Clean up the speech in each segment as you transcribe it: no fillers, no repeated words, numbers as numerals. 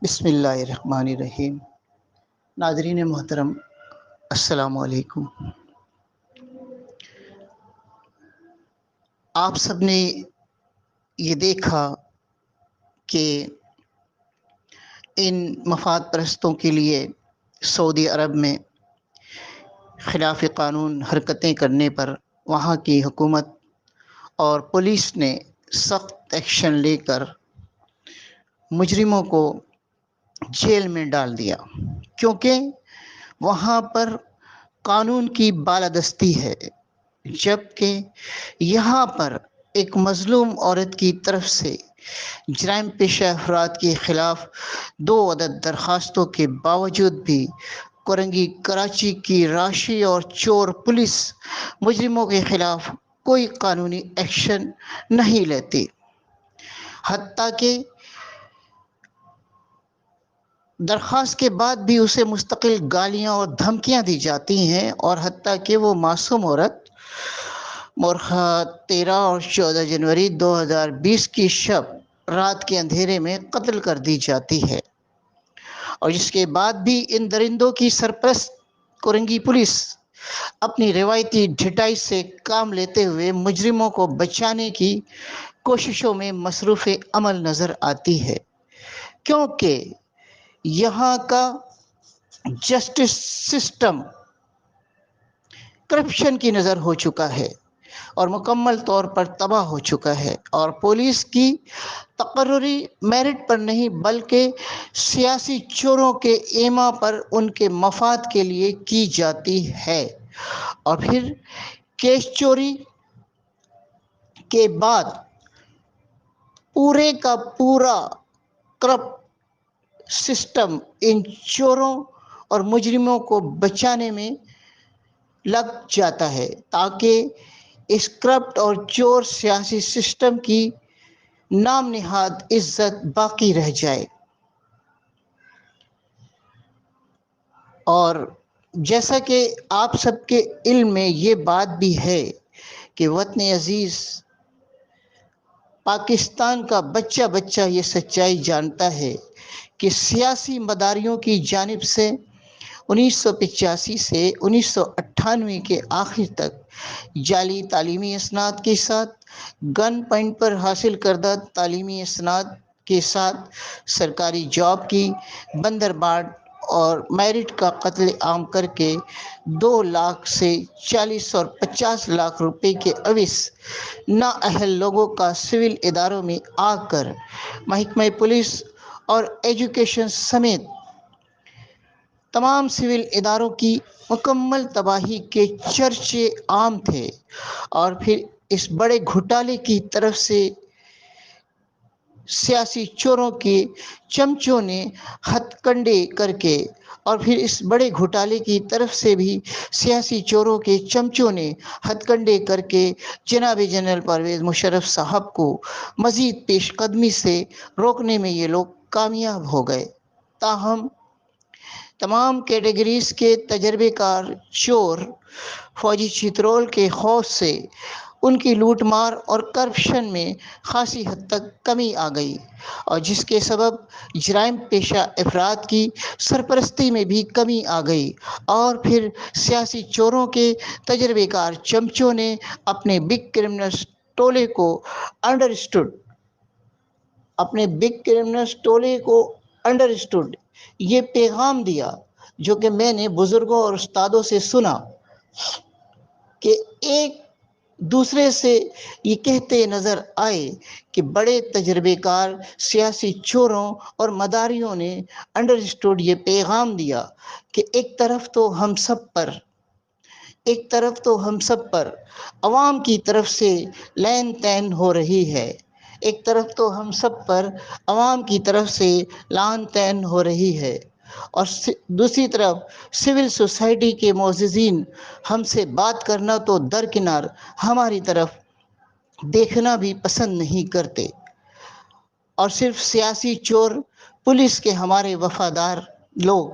بسم اللہ الرحمن الرحیم۔ ناظرین محترم، السلام علیکم۔ آپ سب نے یہ دیکھا کہ ان مفاد پرستوں کے لیے سعودی عرب میں خلاف قانون حرکتیں کرنے پر وہاں کی حکومت اور پولیس نے سخت ایکشن لے کر مجرموں کو جیل میں ڈال دیا، کیونکہ وہاں پر قانون کی بالادستی ہے، جبکہ یہاں پر ایک مظلوم عورت کی طرف سے جرائم پیشہ افراد کے خلاف 2 عدد درخواستوں کے باوجود بھی کورنگی کراچی کی راشی اور چور پولیس مجرموں کے خلاف کوئی قانونی ایکشن نہیں لیتی، حتیٰ کہ درخواست کے بعد بھی اسے مستقل گالیاں اور دھمکیاں دی جاتی ہیں، اور حتیٰ کہ وہ معصوم عورت مورخہ 13 اور 14 جنوری 2020 کی شب رات کے اندھیرے میں قتل کر دی جاتی ہے، اور اس کے بعد بھی ان درندوں کی سرپرست کورنگی پولیس اپنی روایتی ڈھٹائی سے کام لیتے ہوئے مجرموں کو بچانے کی کوششوں میں مصروف عمل نظر آتی ہے، کیونکہ یہاں کا جسٹس سسٹم کرپشن کی نظر ہو چکا ہے اور مکمل طور پر تباہ ہو چکا ہے، اور پولیس کی تقرری میرٹ پر نہیں بلکہ سیاسی چوروں کے ایما پر ان کے مفاد کے لیے کی جاتی ہے، اور پھر کیس چوری کے بعد پورے کا پورا کرپٹ سسٹم ان چوروں اور مجرموں کو بچانے میں لگ جاتا ہے تاکہ اس کرپٹ اور چور سیاسی سسٹم کی نام نہاد عزت باقی رہ جائے۔ اور جیسا کہ آپ سب کے علم میں یہ بات بھی ہے کہ وطن عزیز پاکستان کا بچہ بچہ یہ سچائی جانتا ہے کہ سیاسی مداریوں کی جانب سے 1985 سے 1998 کے آخر تک جعلی تعلیمی اسناد کے ساتھ گن پوائنٹ پر حاصل کردہ تعلیمی اسناد کے ساتھ سرکاری جاب کی بندرباڑ اور میرٹ کا قتل عام کر کے 2 لاکھ سے 40 اور 50 لاکھ روپے کے عوض نااہل لوگوں کا سول اداروں میں آ کر محکمہ پولیس اور ایجوکیشن سمیت تمام سول اداروں کی مکمل تباہی کے چرچے عام تھے، اور پھر اس بڑے گھوٹالے کی طرف سے سیاسی چوروں کے چمچوں نے ہتھ کنڈے کر کے، اور پھر اس بڑے گھوٹالے کی طرف سے بھی سیاسی چوروں کے چمچوں نے ہتھ کنڈے کر کے جناب جنرل پرویز مشرف صاحب کو مزید پیش قدمی سے روکنے میں یہ لوگ کامیاب ہو گئے۔ تاہم تمام کیٹیگریز کے تجربے کار چور فوجی چترول کے خوف سے ان کی لوٹ مار اور کرپشن میں خاصی حد تک کمی آ گئی، اور جس کے سبب جرائم پیشہ افراد کی سرپرستی میں بھی کمی آ گئی، اور پھر سیاسی چوروں کے تجربے کار چمچوں نے اپنے بگ کرمنلز ٹولے کو انڈرسٹوڈ یہ پیغام دیا، جو کہ میں نے بزرگوں اور استادوں سے سنا، کہ ایک دوسرے سے یہ کہتے نظر آئے کہ بڑے تجربے کار سیاسی چوروں اور مداریوں نے انڈرسٹوڈ یہ پیغام دیا کہ ایک طرف تو ہم سب پر عوام کی طرف سے لین تین ہو رہی ہے، ایک طرف تو ہم سب پر عوام کی طرف سے لان تین ہو رہی ہے، اور دوسری طرف سول سوسائٹی کے معززین ہم سے بات کرنا تو درکنار ہماری طرف دیکھنا بھی پسند نہیں کرتے، اور صرف سیاسی چور پولیس کے ہمارے وفادار لوگ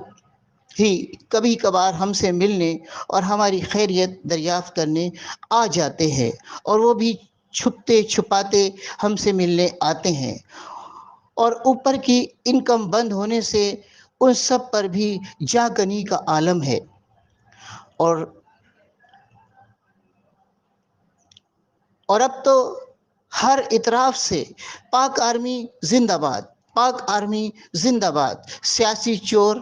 ہی کبھی کبھار ہم سے ملنے اور ہماری خیریت دریافت کرنے آ جاتے ہیں، اور وہ بھی چھپتے چھپاتے ہم سے ملنے آتے ہیں، اور اوپر کی انکم بند ہونے سے ان سب پر بھی جا کنی کا عالم ہے۔ اور اب تو ہر اطراف سے پاک آرمی زندہ باد، پاک آرمی زندہ باد، سیاسی چور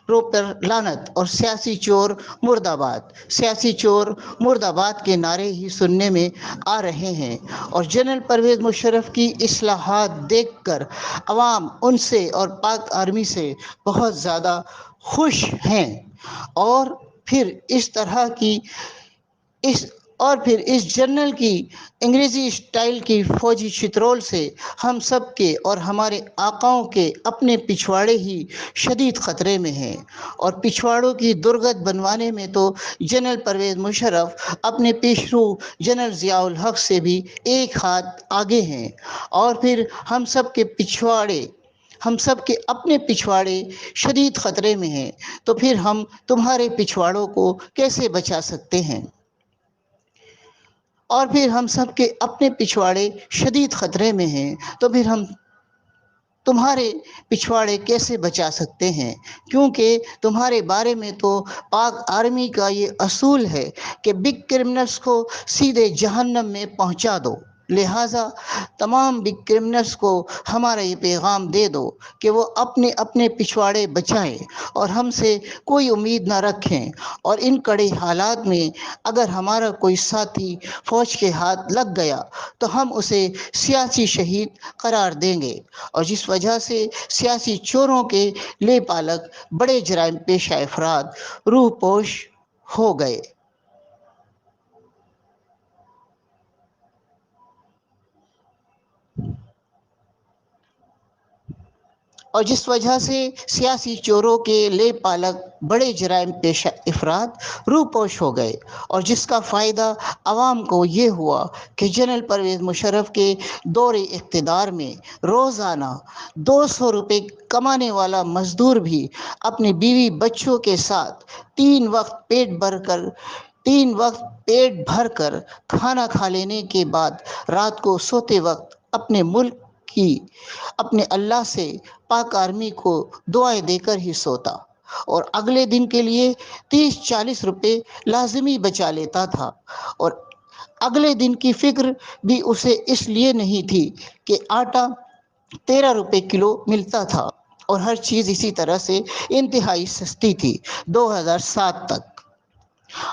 رو پر لعنت اور سیاسی چور مرد آباد، سیاسی چور مرد آباد کے نعرے ہی سننے میں آ رہے ہیں۔ اور جنرل پرویز مشرف کی اصلاحات دیکھ کر عوام ان سے اور پاک آرمی سے بہت زیادہ خوش ہیں۔ اور پھر اس طرح کی اس جنرل کی انگریزی اسٹائل کی فوجی چترول سے ہم سب کے اور ہمارے آقاؤں کے اپنے پچھواڑے ہی شدید خطرے میں ہیں۔ اور پچھواڑوں کی درگت بنوانے میں تو جنرل پرویز مشرف اپنے پیشرو جنرل ضیاء الحق سے بھی ایک ہاتھ آگے ہیں۔ اور پھر ہم سب کے اپنے پچھواڑے شدید خطرے میں ہیں، تو پھر ہم تمہارے پچھواڑوں کو کیسے بچا سکتے ہیں؟ اور پھر ہم سب کے اپنے پچھواڑے شدید خطرے میں ہیں، تو پھر ہم تمہارے پچھواڑے کیسے بچا سکتے ہیں؟ کیونکہ تمہارے بارے میں تو پاک آرمی کا یہ اصول ہے کہ بگ کرمنلز کو سیدھے جہنم میں پہنچا دو۔ لہٰذا تمام بگ کرمنلز کو ہمارا یہ پیغام دے دو کہ وہ اپنے اپنے پچھواڑے بچائیں اور ہم سے کوئی امید نہ رکھیں۔ اور ان کڑے حالات میں اگر ہمارا کوئی ساتھی فوج کے ہاتھ لگ گیا تو ہم اسے سیاسی شہید قرار دیں گے، اور جس وجہ سے سیاسی چوروں کے لے پالک بڑے جرائم پیشہ افراد روح پوش ہو گئے۔ اور جس وجہ سے سیاسی چوروں کے لے پالک بڑے جرائم پیشہ افراد روح پوش ہو گئے، اور جس کا فائدہ عوام کو یہ ہوا کہ جنرل پرویز مشرف کے دور اقتدار میں روزانہ 200 روپے کمانے والا مزدور بھی اپنی بیوی بچوں کے ساتھ 3 وقت پیٹ بھر کر کھانا کھا لینے کے بعد رات کو سوتے وقت اپنے ملک کی، اپنے اللہ سے پاک آرمی کو دعائیں دے کر ہی سوتا، اور اگلے دن کے لیے 30-40 روپے لازمی بچا لیتا تھا۔ اور اگلے دن کی فکر بھی اسے اس لیے نہیں تھی کہ آٹا 13 روپے کلو ملتا تھا، اور ہر چیز اسی طرح سے انتہائی سستی تھی 2007 تک۔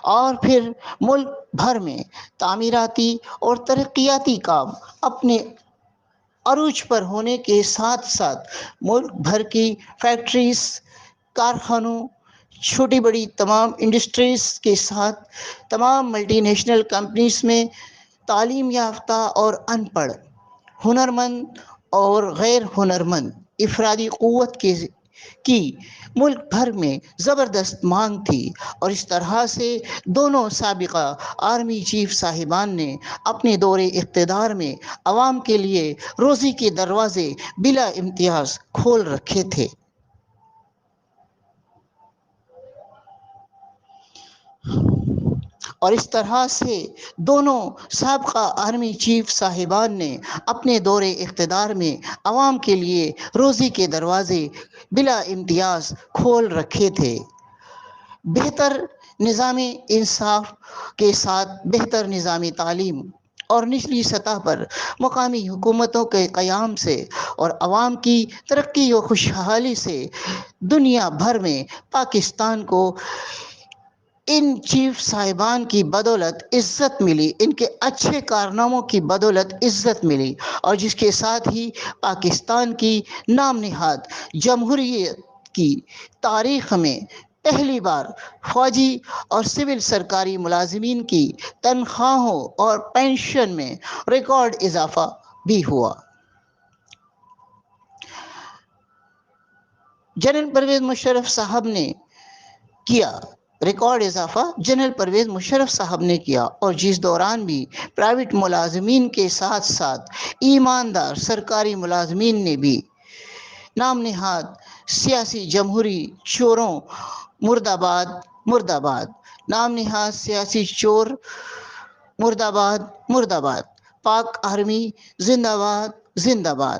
اور پھر ملک بھر میں تعمیراتی اور ترقیاتی کام اپنے عروج پر ہونے کے ساتھ ساتھ ملک بھر کی فیکٹریز، کارخانوں، چھوٹی بڑی تمام انڈسٹریز کے ساتھ تمام ملٹی نیشنل کمپنیز میں تعلیم یافتہ اور ان پڑھ، ہنرمند اور غیر ہنرمند افرادی قوت کی ملک بھر میں زبردست مانگ تھی۔ اور اس طرح سے دونوں سابقہ آرمی چیف صاحبان نے اپنے دور اقتدار میں عوام کے لیے روزی کے دروازے بلا امتیاز کھول رکھے تھے۔ اور اس طرح سے دونوں سابقہ آرمی چیف صاحبان نے اپنے دور اقتدار میں عوام کے لیے روزی کے دروازے بلا امتیاز کھول رکھے تھے۔ بہتر نظام انصاف کے ساتھ بہتر نظام تعلیم اور نچلی سطح پر مقامی حکومتوں کے قیام سے اور عوام کی ترقی و خوشحالی سے دنیا بھر میں پاکستان کو ان چیف صاحبان کی بدولت عزت ملی، ان کے اچھے کارناموں کی بدولت عزت ملی، اور جس کے ساتھ ہی پاکستان کی نام نہاد جمہوریت کی تاریخ میں پہلی بار فوجی اور سول سرکاری ملازمین کی تنخواہوں اور پینشن میں ریکارڈ اضافہ بھی ہوا۔ جنرل پرویز مشرف صاحب نے کیا ریکارڈ اضافہ جنرل پرویز مشرف صاحب نے کیا، اور جس دوران بھی پرائیویٹ ملازمین کے ساتھ ساتھ ایماندار سرکاری ملازمین نے بھی نام نہاد سیاسی جمہوری چوروں مرد آباد مرد آباد، نام نہاد سیاسی چور مرد آباد مرد آباد، پاک آرمی زندہ باد زندہ باد،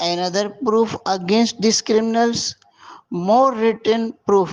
another proof against these criminals, more written proof,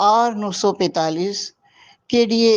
R945 KDA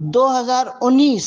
2019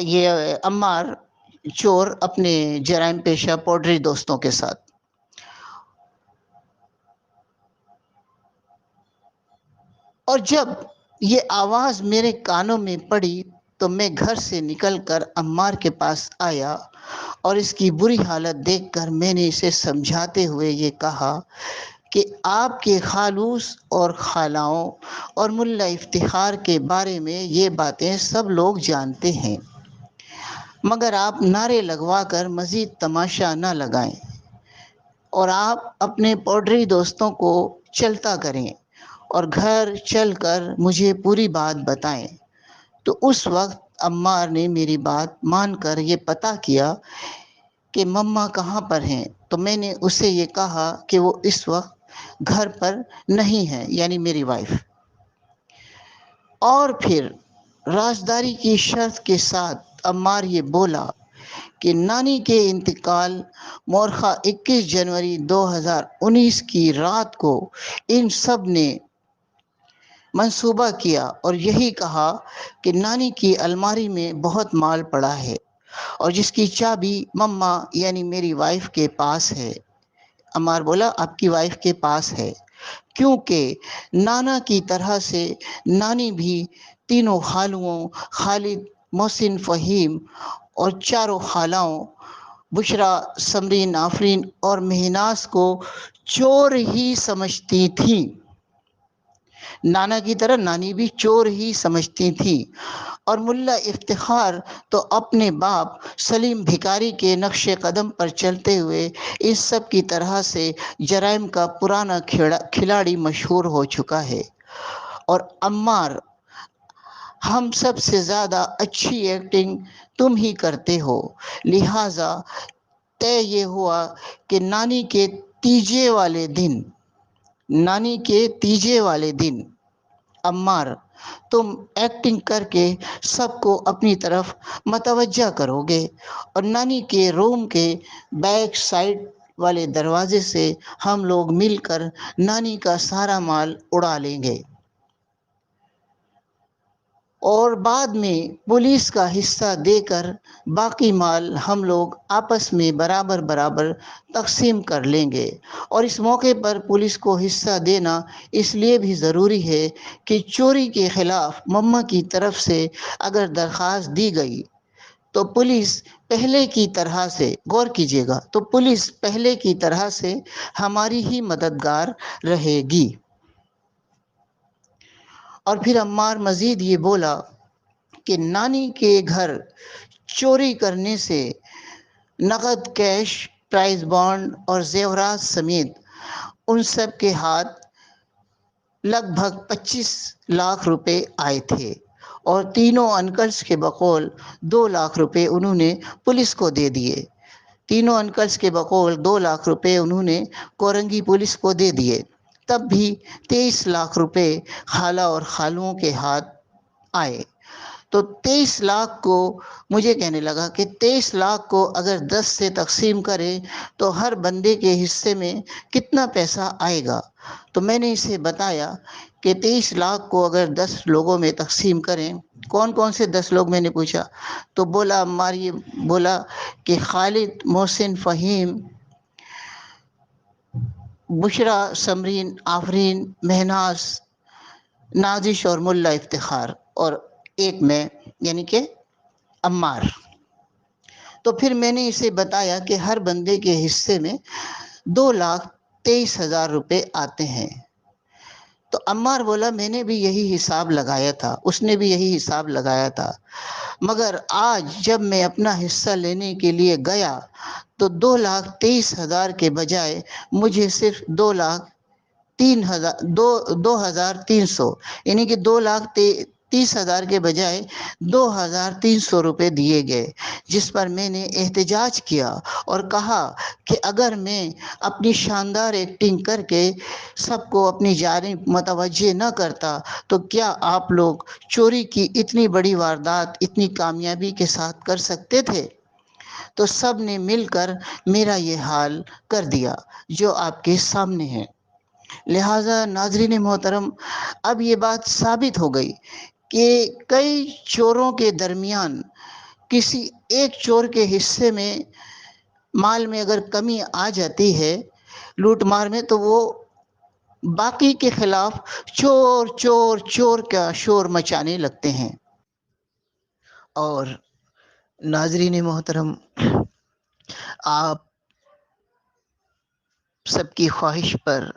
یہ عمار چور اپنے جرائم پیشہ پوڈری دوستوں کے ساتھ۔ اور جب یہ آواز میرے کانوں میں پڑی تو میں گھر سے نکل کر عمار کے پاس آیا اور اس کی بری حالت دیکھ کر میں نے اسے سمجھاتے ہوئے یہ کہا کہ آپ کے خالوص اور خالاؤں اور ملا افتخار کے بارے میں یہ باتیں سب لوگ جانتے ہیں، مگر آپ نعرے لگوا کر مزید تماشا نہ لگائیں اور آپ اپنے پوڈری دوستوں کو چلتا کریں اور گھر چل کر مجھے پوری بات بتائیں۔ تو اس وقت عمار نے میری بات مان کر یہ پتہ کیا کہ مما کہاں پر ہیں، تو میں نے اسے یہ کہا کہ وہ اس وقت گھر پر نہیں ہے، یعنی میری وائف۔ اور پھر رازداری کی شرط کے ساتھ عمار یہ بولا کہ نانی کے انتقال مورخہ 21 جنوری 2019 کی رات کو ان سب نے منصوبہ کیا اور یہی کہا کہ نانی کی الماری میں بہت مال پڑا ہے اور جس کی چابی مما یعنی میری وائف کے پاس ہے۔ عمار بولا آپ کی وائف کے پاس ہے، کیونکہ نانا کی طرح سے نانی بھی تینوں خالوؤں خالد، محسن، فہیم اور چاروں خالاؤں بشرا، سمرین، آفرین اور مہناز کو چور ہی سمجھتی تھیں۔ نانا کی طرح نانی بھی چور ہی سمجھتی تھی اور ملا افتخار تو اپنے باپ سلیم بھکاری کے نقش قدم پر چلتے ہوئے اس سب کی طرح سے جرائم کا پرانا کھلاڑی مشہور ہو چکا ہے۔ اور عمار، ہم سب سے زیادہ اچھی ایکٹنگ تم ہی کرتے ہو، لہٰذا طے یہ ہوا کہ نانی کے تیجے والے دن عمار تم ایکٹنگ کر کے سب کو اپنی طرف متوجہ کرو گے اور نانی کے روم کے بیک سائڈ والے دروازے سے ہم لوگ مل کر نانی کا سارا مال اڑا لیں گے اور بعد میں پولیس کا حصہ دے کر باقی مال ہم لوگ آپس میں برابر برابر تقسیم کر لیں گے۔ اور اس موقع پر پولیس کو حصہ دینا اس لیے بھی ضروری ہے کہ چوری کے خلاف مما کی طرف سے اگر درخواست دی گئی تو پولیس پہلے کی طرح سے، غور کیجیے گا، تو پولیس پہلے کی طرح سے ہماری ہی مددگار رہے گی۔ اور پھر عمار مزید یہ بولا کہ نانی کے گھر چوری کرنے سے نقد کیش، پرائز بانڈ اور زیورات سمیت ان سب کے ہاتھ لگ بھگ 25 لاکھ روپے آئے تھے اور تینوں انکلز کے بقول 2 لاکھ روپے انہوں نے پولیس کو دے دیے۔ تینوں انکلز کے بقول 2 لاکھ روپے انہوں نے کورنگی پولیس کو دے دیے۔ تب بھی 23 لاکھ روپے خالہ اور خالوؤں کے ہاتھ آئے۔ تو 23 لاکھ کو مجھے کہنے لگا کہ 23 لاکھ کو اگر 10 سے تقسیم کریں تو ہر بندے کے حصے میں کتنا پیسہ آئے گا؟ تو میں نے اسے بتایا کہ 23 لاکھ کو اگر 10 لوگوں میں تقسیم کریں، کون کون سے 10 لوگ، میں نے پوچھا تو بولا عمار یہ بولا کہ خالد، محسن، فہیم، بشرا، سمرین، آفرین، مہناز، نازش اور ملا افتخار اور ایک میں، یعنی کہ عمار۔ تو پھر میں نے اسے بتایا کہ ہر بندے کے حصے میں 2,23,000 روپے آتے ہیں۔ تو عمار بولا میں نے بھی یہی حساب لگایا تھا، اس نے بھی یہی حساب لگایا تھا، مگر آج جب میں اپنا حصہ لینے کے لیے گیا تو 2,23,000 کے بجائے مجھے صرف 2,300 یعنی کہ 2,30,000 کے بجائے 2,300 روپے دیے گئے، جس پر میں نے احتجاج کیا اور کہا کہ اگر میں اپنی شاندار ایکٹنگ کر کے سب کو اپنی جانب متوجہ نہ کرتا تو کیا آپ لوگ چوری کی اتنی بڑی واردات اتنی کامیابی کے ساتھ کر سکتے تھے؟ تو سب نے مل کر میرا یہ حال کر دیا جو آپ کے سامنے ہے۔ لہٰذا ناظرین محترم، اب یہ بات ثابت ہو گئی کہ کئی چوروں کے درمیان کسی ایک چور کے حصے میں مال میں اگر کمی آ جاتی ہے لوٹ مار میں، تو وہ باقی کے خلاف چور چور چور کا شور مچانے لگتے ہیں۔ اور ناظرین محترم، آپ سب کی خواہش پر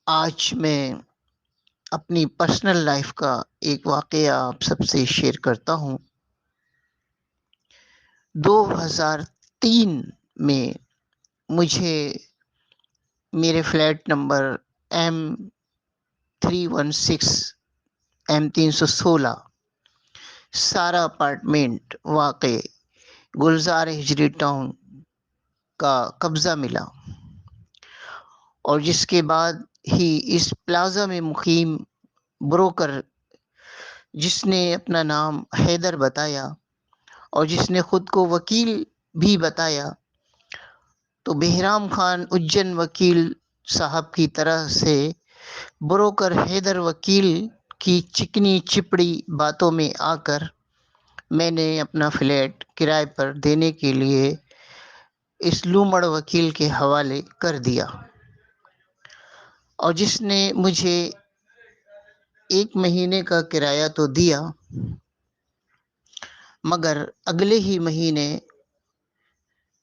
آج میں اپنی پرسنل لائف کا ایک واقعہ آپ سب سے شیئر کرتا ہوں۔ 2003 میں مجھے میرے فلیٹ نمبر M316 M316 سارا اپارٹمنٹ واقع گلزار ہجری ٹاؤن کا قبضہ ملا، اور جس کے بعد ہی اس پلازا میں مقیم بروکر، جس نے اپنا نام حیدر بتایا اور جس نے خود کو وکیل بھی بتایا، تو بہرام خان اجن وکیل صاحب کی طرح سے بروکر حیدر وکیل کی چکنی چپڑی باتوں میں آ کر میں نے اپنا فلیٹ کرائے پر دینے کے لیے اس لومڑ وکیل کے حوالے کر دیا، اور جس نے مجھے 1 مہینے کا کرایہ تو دیا، مگر اگلے ہی مہینے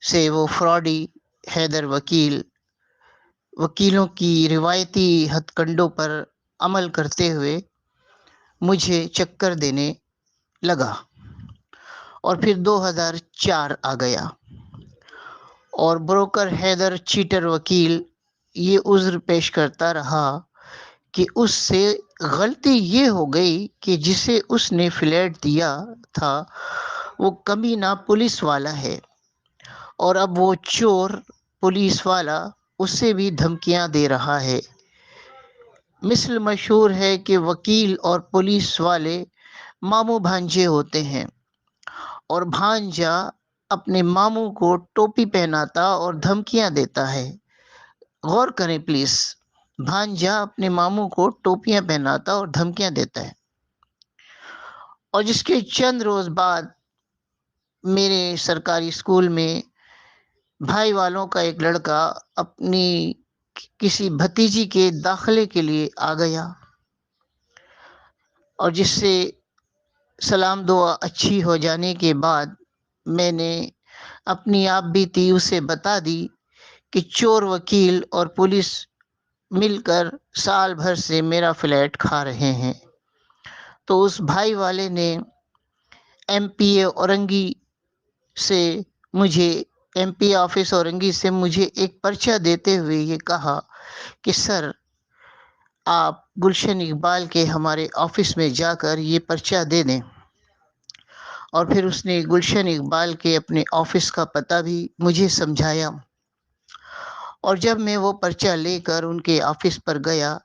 سے وہ فراڈی حیدر وکیلوں کی روایتی ہتھ کنڈوں پر عمل کرتے ہوئے مجھے چکر دینے لگا، اور پھر 2004 آ گیا، اور بروکر حیدر چیٹر وکیل یہ عذر پیش کرتا رہا کہ اس سے غلطی یہ ہو گئی کہ جسے اس نے فلیٹ دیا تھا وہ کمینہ پولیس والا ہے، اور اب وہ چور پولیس والا اسے بھی دھمکیاں دے رہا ہے۔ مثل مشہور ہے کہ وکیل اور پولیس والے ماموں بھانجے ہوتے ہیں، اور بھانجا اپنے ماموں کو ٹوپی پہناتا اور دھمکیاں دیتا ہے۔ غور کریں پلیز، بھانجا اپنے ماموں کو ٹوپیاں پہناتا اور دھمکیاں دیتا ہے، اور جس کے چند روز بعد میرے سرکاری اسکول میں بھائی والوں کا ایک لڑکا اپنی کسی بھتیجی کے داخلے کے لیے آ گیا، اور جس سے سلام دعا اچھی ہو جانے کے بعد میں نے اپنی آپ بیتی اسے بتا دی کہ چور وکیل اور پولیس مل کر سال بھر سے میرا فلیٹ کھا رہے ہیں۔ تو اس بھائی والے نے MP اورنگی سے مجھے MP آفس اورنگی سے مجھے ایک پرچہ دیتے ہوئے یہ کہا کہ سر، آپ گلشن اقبال کے ہمارے آفس میں جا کر یہ پرچہ دے دیں، اور پھر اس نے گلشن اقبال کے اپنے آفس کا پتہ بھی مجھے سمجھایا، اور جب میں وہ پرچہ لے کر ان کے آفس پر گیا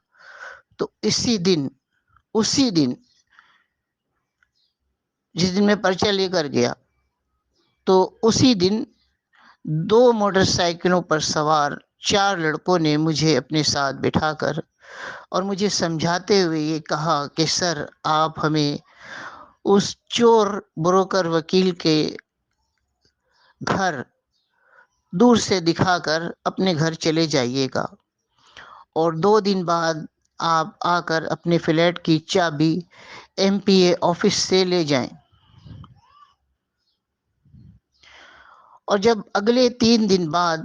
تو اسی دن جس دن میں پرچہ لے کر گیا تو اسی دن 2 موٹر سائیکلوں پر سوار 4 لڑکوں نے مجھے اپنے ساتھ بٹھا کر اور مجھے سمجھاتے ہوئے یہ کہا کہ سر، آپ ہمیں اس چور بروکر وکیل کے گھر دور سے دکھا کر اپنے گھر چلے جائیے گا، اور 2 دن بعد آپ آ کر اپنے فلیٹ کی چابی MPA آفس سے لے جائیں۔ اور جب اگلے 3 دن بعد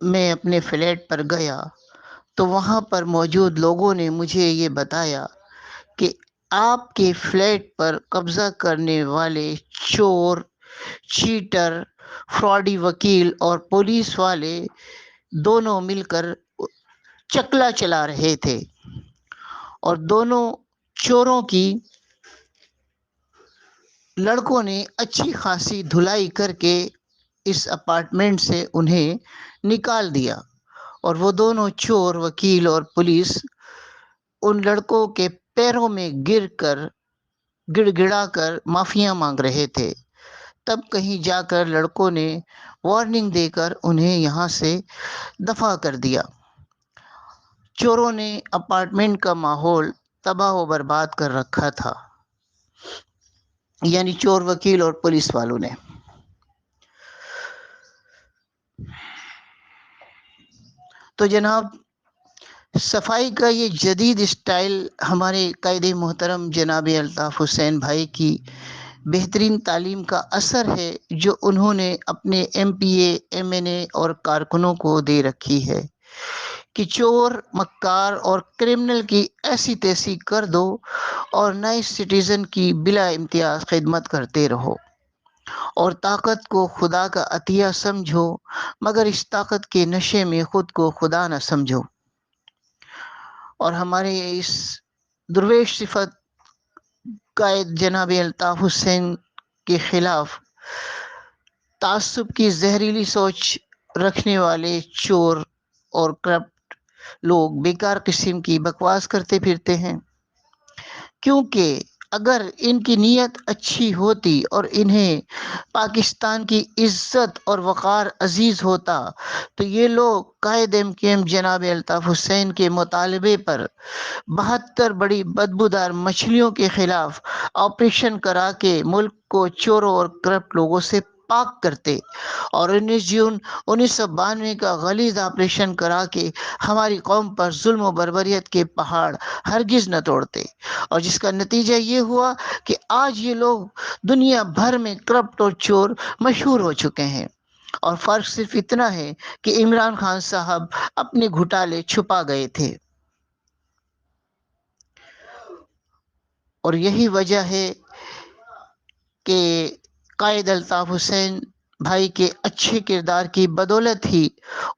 میں اپنے فلیٹ پر گیا تو وہاں پر موجود لوگوں نے مجھے یہ بتایا کہ آپ کے فلیٹ پر قبضہ کرنے والے چور، چیٹر، فراڈی وکیل اور پولیس والے دونوں مل کر چکلا چلا رہے تھے، اور دونوں چوروں کی لڑکوں نے اچھی خاصی دھلائی کر کے اس اپارٹمنٹ سے انہیں نکال دیا، اور وہ دونوں چور وکیل اور پولیس ان لڑکوں کے پیروں میں گڑ گڑا کر معافیاں مانگ رہے تھے۔ تب کہیں جا کر لڑکوں نے وارننگ دے کر انہیں یہاں سے دفع کر دیا۔ چوروں نے اپارٹمنٹ کا ماحول تباہ و برباد کر رکھا تھا۔ یعنی چور وکیل اور پولیس والوں نے۔ تو جناب، صفائی کا یہ جدید اسٹائل ہمارے قائد محترم جناب الطاف حسین بھائی کی بہترین تعلیم کا اثر ہے، جو انہوں نے اپنے ایم پی اے، ایم این اے اور کارکنوں کو دے رکھی ہے کہ چور، مکار اور کرمنل کی ایسی تیسی کر دو اور نئے سٹیزن کی بلا امتیاز خدمت کرتے رہو، اور طاقت کو خدا کا عطیہ سمجھو، مگر اس طاقت کے نشے میں خود کو خدا نہ سمجھو۔ اور ہمارے اس درویش صفت قائد جناب الطاف حسین کے خلاف تعصب کی زہریلی سوچ رکھنے والے چور اور کرپٹ لوگ بیکار قسم کی بکواس کرتے پھرتے ہیں، کیونکہ اگر ان کی نیت اچھی ہوتی اور انہیں پاکستان کی عزت اور وقار عزیز ہوتا تو یہ لوگ قائد ایم کیو ایم جناب الطاف حسین کے مطالبے پر 72 بڑی بدبودار مچھلیوں کے خلاف آپریشن کرا کے ملک کو چوروں اور کرپٹ لوگوں سے پاک کرتے، اور 19 جون 1992 کا غلیظ آپریشن کرا کے ہماری قوم پر ظلم و بربریت کے پہاڑ ہرگز نہ توڑتے، اور جس کا نتیجہ یہ ہوا کہ آج یہ لوگ دنیا بھر میں کرپٹ اور چور مشہور ہو چکے ہیں۔ اور فرق صرف اتنا ہے کہ عمران خان صاحب اپنے گھوٹالے چھپا گئے تھے، اور یہی وجہ ہے کہ قائد الطاف حسین بھائی کے اچھے کردار کی بدولت ہی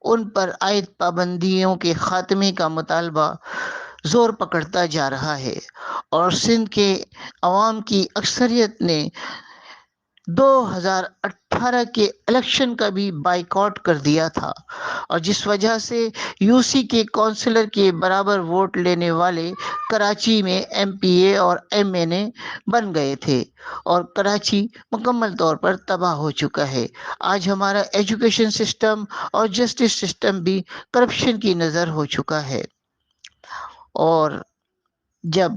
ان پر عائد پابندیوں کے خاتمے کا مطالبہ زور پکڑتا جا رہا ہے، اور سندھ کے عوام کی اکثریت نے 2018 کے الیکشن کا بھی بائیکاٹ کر دیا تھا، اور جس وجہ سے یو سی کے کونسلر کے برابر ووٹ لینے والے کراچی میں ایم پی اے اور ایم این اے بن گئے تھے، اور کراچی مکمل طور پر تباہ ہو چکا ہے۔ آج ہمارا ایجوکیشن سسٹم اور جسٹس سسٹم بھی کرپشن کی نظر ہو چکا ہے، اور جب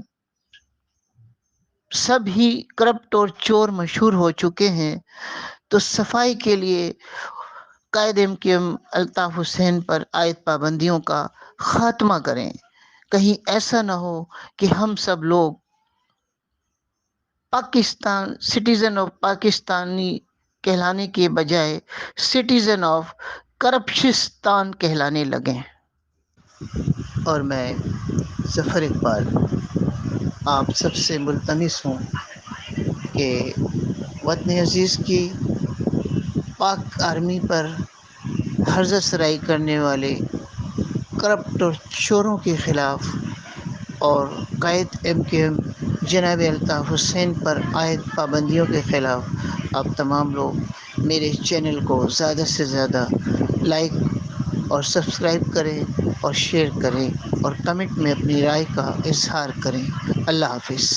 سب ہی کرپٹ اور چور مشہور ہو چکے ہیں تو صفائی کے لیے قائد M Q M Altaf Hussain پر عائد پابندیوں کا خاتمہ کریں۔ کہیں ایسا نہ ہو کہ ہم سب لوگ پاکستان سٹیزن آف پاکستانی کہلانے کے بجائے سٹیزن آف کرپشستان کہلانے لگیں۔ اور میں ظفر اقبال آپ سب سے ملتمس ہوں کہ وطن عزیز کی پاک آرمی پر ہرزہ سرائی کرنے والے کرپٹ اور چوروں کے خلاف اور قائد ایم کیو ایم جناب الطاف حسین پر عائد پابندیوں کے خلاف آپ تمام لوگ میرے چینل کو زیادہ سے زیادہ لائک اور سبسکرائب کریں اور شیئر کریں اور کمنٹ میں اپنی رائے کا اظہار کریں۔ اللہ حافظ۔